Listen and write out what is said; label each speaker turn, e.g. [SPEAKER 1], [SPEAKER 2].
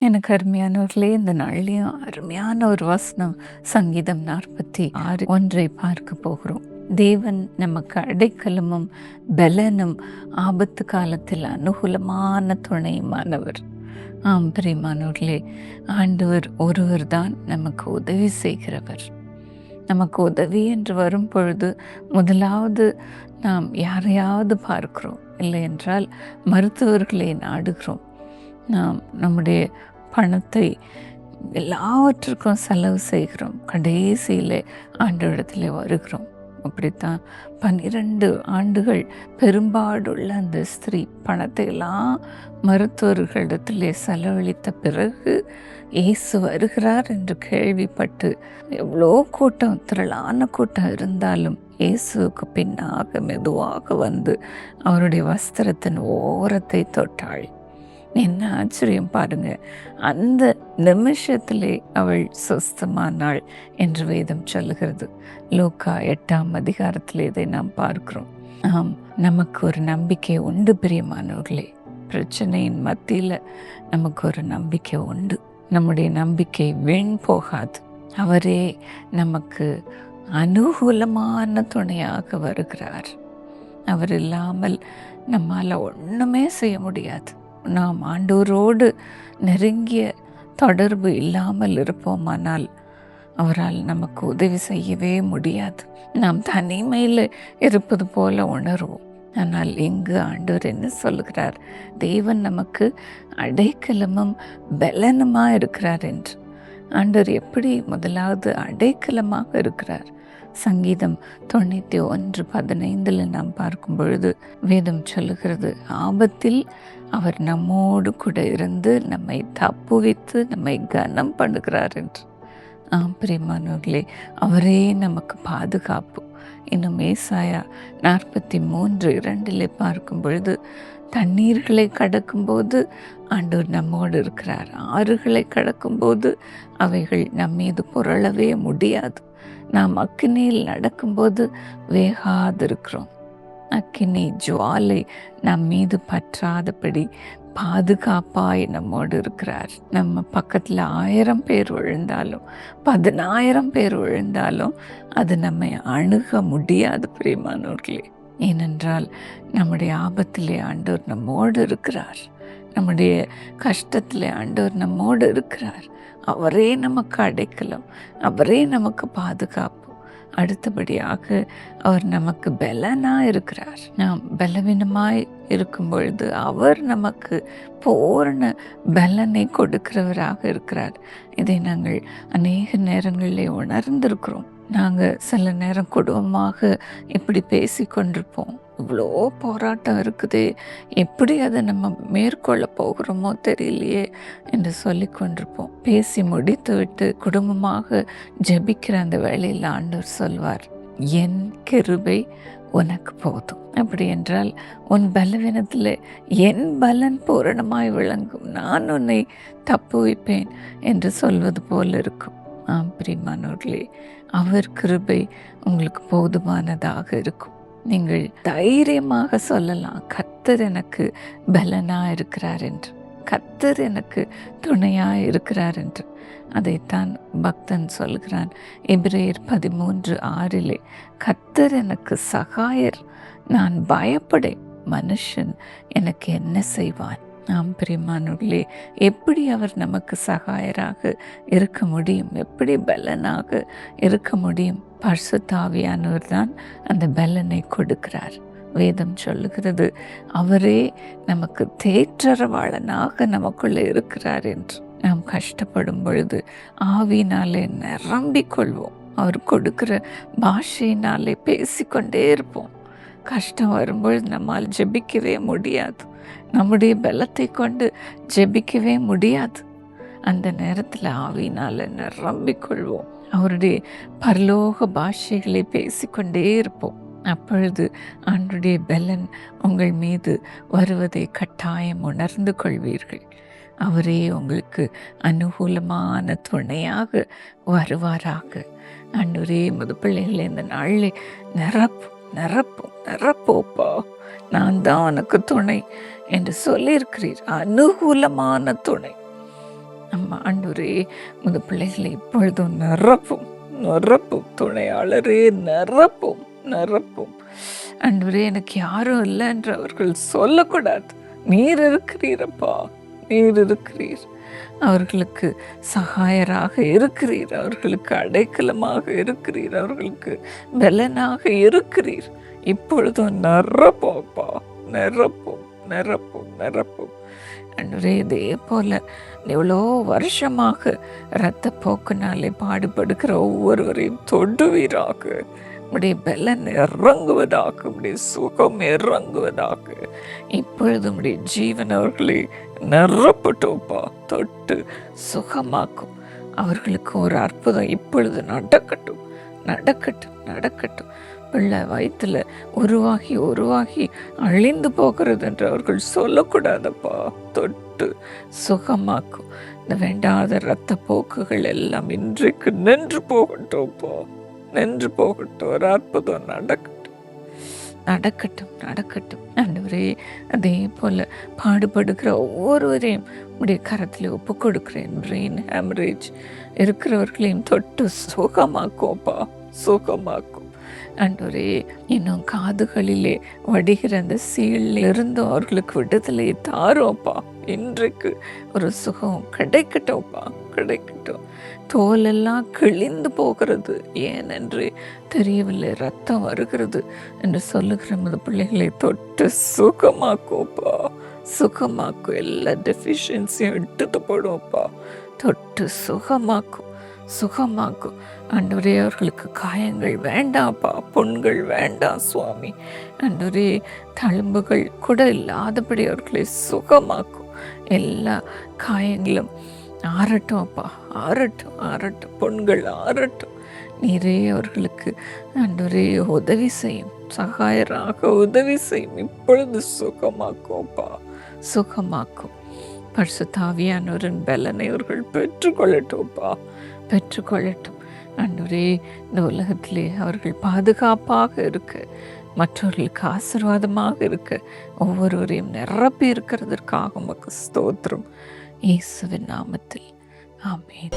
[SPEAKER 1] எனக்கு அருமையானவர்களே, இந்த நாள்லயும் அருமையான ஒரு வசனம் சங்கீதம் 46:1 பார்க்க போகிறோம். தேவன் நமக்கு அடைக்கலமும் பலனும் ஆபத்து காலத்தில் அனுகூலமான துணையுமானவர். ஆம் பிரியமானவர்களே, ஆண்டவர் ஒருவர் தான் நமக்கு உதவி செய்கிறவர். நமக்கு உதவி என்று வரும் பொழுது முதலாவது நாம் யாரையாவது பார்க்கிறோம், இல்லை என்றால் மருத்துவர்களை நாடுகிறோம். நாம் நம்முடைய பணத்தை எல்லாவற்றுக்கும் செலவு செய்கிறோம். கடைசியில் ஆண்டவரிடத்தில் வருகிறோம். அப்படித்தான் 12 ஆண்டுகள் பெரும்பாடுள்ள அந்த ஸ்திரீ பணத்தை எல்லாம் மருத்துவர்களிடத்திலே செலவழித்த பிறகு இயேசு வருகிறார் என்று கேள்விப்பட்டு எவ்வளோ கூட்டம், திரளான கூட்டம் இருந்தாலும் இயேசுவுக்கு பின்னாக மெதுவாக வந்து அவருடைய வஸ்திரத்தின் ஓரத்தை தொட்டாள். என்ன ஆச்சரியம் பாருங்க! அந்த நிமிஷத்திலே அவள் சொஸ்தமானாள் என்று வேதம் சொல்லுகிறது. லூக்கா 8ஆம் அதிகாரத்தில் இதை நாம் பார்க்கிறோம். ஆம், நமக்கு ஒரு நம்பிக்கை உண்டு பிரியமானவர்களே. பிரச்சனையின் மத்தியில் நமக்கு ஒரு நம்பிக்கை உண்டு. நம்முடைய நம்பிக்கை வீண் போகாது. அவரே நமக்கு அனுகூலமான துணையாக வருகிறார். அவர் இல்லாமல் நம்மால் ஒன்றுமே செய்ய முடியாது. நாம் ஆண்டவரோடு நெருங்கிய தொடர்பு இல்லாமல் இருப்போமானால் அவரால் நமக்கு உதவி செய்யவே முடியாது. நாம் தனிமையில் இருப்பது போல உணர்வோம். ஆனால் இங்கு ஆண்டவர் என்ன சொல்லுகிறார்? தேவன் நமக்கு அடைக்கலமும் பலனுமாக இருக்கிறார் என்று. ஆண்டவர் எப்படி முதலாவது அடைக்கலமாக இருக்கிறார்? சங்கீதம் 91:15 நாம் பார்க்கும் பொழுது வேதம் சொல்லுகிறது, ஆபத்தில் அவர் நம்மோடு கூட இருந்து நம்மை தப்புவித்து நம்மை கனம் பண்ணுகிறார் என்று. பிரியமானவர்களே, அவரே நமக்கு பாதுகாப்பு. இன்னும் ஏசாயா 43:2 பார்க்கும் பொழுது, தண்ணீர்களை கடக்கும்போது ஆண்டவர் நம்மோடு இருக்கிறார். ஆறுகளை கடக்கும்போது அவைகள் நம்மீது புரளவே முடியாது. நாம் அக்கினியில் நடக்கும்போது வேகாதிருக்கிறோம். அக்கினி ஜுவாலை நம் மீது பற்றாதபடி பாதுகாப்பாய் நம்மோடு இருக்கிறார். நம்ம பக்கத்தில் 1000 பேர் விழுந்தாலும் 10,000 பேர் விழுந்தாலும் அது நம்மை அணுக முடியாது பிரியமானவர்களே. ஏனென்றால் நம்முடைய ஆபத்திலே ஆண்டவர் நம்மோடு இருக்கிறார். நம்முடைய கஷ்டத்தில் ஆண்டவர் நம்மோடு இருக்கிறார். அவரே நமக்கு அடைக்கலம், அவரே நமக்கு பாதுகாப்பு. அடுத்தபடியாக அவர் நமக்கு பலனாக இருக்கிறார். நாம் பலவீனமாய் இருக்கும் பொழுது அவர் நமக்கு பூரண பலனை கொடுக்கிறவராக இருக்கிறார். இதை நாங்கள் அநேக நேரங்களிலே உணர்ந்திருக்கிறோம். நாங்கள் சில நேரம் குடும்பமாக இப்படி பேசி கொண்டிருப்போம். இவ்வளோ போராட்டம் இருக்குது, எப்படி அதை நம்ம மேற்கொள்ள போகிறோமோ தெரியலையே என்று சொல்லி கொண்டிருப்போம். பேசி முடித்து விட்டு குடும்பமாக ஜெபிக்கிற அந்த வேளையில் ஆண்டவர் சொல்வார், என் கிருபை உனக்கு போதும். அப்படி என்றால் உன் பலவீனத்தில் என் பலன் பூரணமாய் விளங்கும், நான் உன்னை தப்புவிப்பேன் என்று சொல்வது போல் இருக்கும். பிரியமானவர்களே, அவர் கிருபை உங்களுக்கு போதுமானதாக இருக்கும். நீங்கள் தைரியமாக சொல்லலாம், கர்த்தர் எனக்கு பலனாக இருக்கிறார் என்று, கர்த்தர் எனக்கு துணையாக இருக்கிறார் என்று. அதைத்தான் பக்தன் சொல்கிறான் எபிரேயர் 13:6, கர்த்தர் எனக்கு சகாயர், நான் பயப்படேன், மனுஷன் எனக்கு என்ன செய்வான்? பிரியமானவர்களே, எப்படி அவர் நமக்கு சகாயராக இருக்க முடியும்? எப்படி பலனாக இருக்க முடியும்? பரிசுத்த ஆவியானவர் தான் அந்த பலனை கொடுக்கிறார். வேதம் சொல்லுகிறது, அவரே நமக்கு தேற்றரவாளனாக நமக்குள்ளே இருக்கிறார் என்று. நாம் கஷ்டப்படும் பொழுது ஆவியினாலே நிரம்பிக் கொள்வோம். அவர் கொடுக்கிற பாஷையினாலே பேசிக்கொண்டே இருப்போம். கஷ்டம் வரும்பொழுது நம்மால் ஜெபிக்கவே முடியாது. நம்முடைய பலத்தை கொண்டு ஜெபிக்கவே முடியாது. அந்த நேரத்தில் ஆவியினால் நிரம்பிக்கொள்வோம். அவருடைய பரலோக பாஷைகளை பேசிக்கொண்டே இருப்போம். அப்பொழுது ஆண்டவருடைய பலன் உங்கள் மீது வருவதை கட்டாயம் உணர்ந்து கொள்வீர்கள். அவரே உங்களுக்கு அனுகூலமான துணையாக வருவாராக. ஆண்டவரே, முது பிள்ளைகளை இந்த நாளில் நிரப்போப்பா, நான் தான் உனக்கு துணை என்று சொல்லியிருக்கிறீர். அனுகூலமான துணை. ஆண்டவரே உமது பிள்ளைகளை இப்பொழுதும் நிரப்பும், நிரப்பும். துணையாளரே நிரப்பும், நிரப்பும். ஆண்டவரே எனக்கு யாரும் இல்லை என்று அவர்கள் சொல்லக்கூடாது. நீர் இருக்கிறீரப்பா, நீர் இருக்கிறீர். அவர்களுக்கு சகாயராக இருக்கிறீர், அவர்களுக்கு அடைக்கலமாக இருக்கிறீர், அவர்களுக்கு பலனாக இருக்கிறீர். இப்பொழுதும் நிரப்போப்பா, நிரப்பும், நிரப்பும், நிரப்பும். ஆண்டவரே இதே போல எவ்வளோ வருஷமாக இரத்த போக்குனாலே பாடுபடுகிற ஒவ்வொருவரையும் தொடுவீராக. உடைய பலன் இறங்குவதாக, உடைய சுகம் இறங்குவதாக. இப்பொழுது உடைய ஜீவன் அவர்களை நிரப்பட்டோப்பா, தொட்டு சுகமாக்கும். அவர்களுக்கு ஒரு அற்புதம் இப்பொழுது நடக்கட்டும், நடக்கட்டும், நடக்கட்டும். பிள்ளை வயிற்றுல உருவாகி உருவாகி அழிந்து போகிறது என்று அவர்கள் சொல்லக்கூடாதப்பா. தொட்டு சுகமாக்கும். இந்த வேண்டாத இரத்த போக்குகள் எல்லாம் இன்றைக்கு நின்று போகட்டும்ப்பா, நின்று போகட்டும். ஒரு அற்புதம் நடக்கட்டும், நடக்கட்டும், நடக்கட்டும். ஆண்டவரே அதே போல பாடுபடுகிற ஒவ்வொருவரையும் உடைய கரத்தில் ஒப்பு கொடுக்கிறேன். பிரெயின் ஹேமரேஜ் இருக்கிறவர்களையும் தொட்டு சுகமாக்கும்ப்பா, சுகமாக்கும். ஆண்டவரே இன்னும் காதுகளிலே வடிகிற அந்த சீழில் இருந்து அவர்களுக்கு விடுதலை தாரோப்பா. இன்றைக்கு ஒரு சுகம் கிடைக்கட்டும்ப்பா, கிடைக்கட்டும். தோலெல்லாம் கிழிந்து போகிறது, ஏனென்று தெரியவில்லை, ரத்தம் வருகிறது என்று சொல்லுகிற நமது பிள்ளைகளை தொட்டு சுகமாக்கும்ப்பா, சுகமாக்கும். எல்லா டெஃபிஷியன்சியும் எடுத்து போடுவோம்ப்பா. தொட்டு சுகமாக்கும், சுகமாக்கும். ஆண்டவரே அவர்களுக்கு காயங்கள் வேண்டாம்ப்பா, புண்கள் வேண்டாம் சுவாமி. ஆண்டவரே தழும்புகள் கூட இல்லாதபடி அவர்களை சுகமாக்கும். எல்லா காயங்களும் ஆறட்டும் அப்பா, ஆறட்டும், ஆறட்டும். புண்கள் ஆறட்டும். நீரே அவர்களுக்கு ஆண்டவரே உதவி செய்யும், சகாயராக உதவி செய்யும். இப்பொழுது சுகமாக்கும்ப்பா, சுகமாக்கும். பரிசுத்த ஆவியானவரின் பலனை அவர்கள் பெற்றுக்கொள்ளட்டும்ப்பா, பெற்றுக்கொள்ளட்டும். ஆண்டவரே இந்த உலகத்திலே அவர்கள் பாதுகாப்பாக இருக்க, மற்றவர்களுக்கு ஆசீர்வாதமாக இருக்க, ஒவ்வொருவரையும் நிரப்பி இருக்கிறதற்காக உமக்கு ஸ்தோத்திரம். இயேசுவின் நாமத்தில் ஆமென்.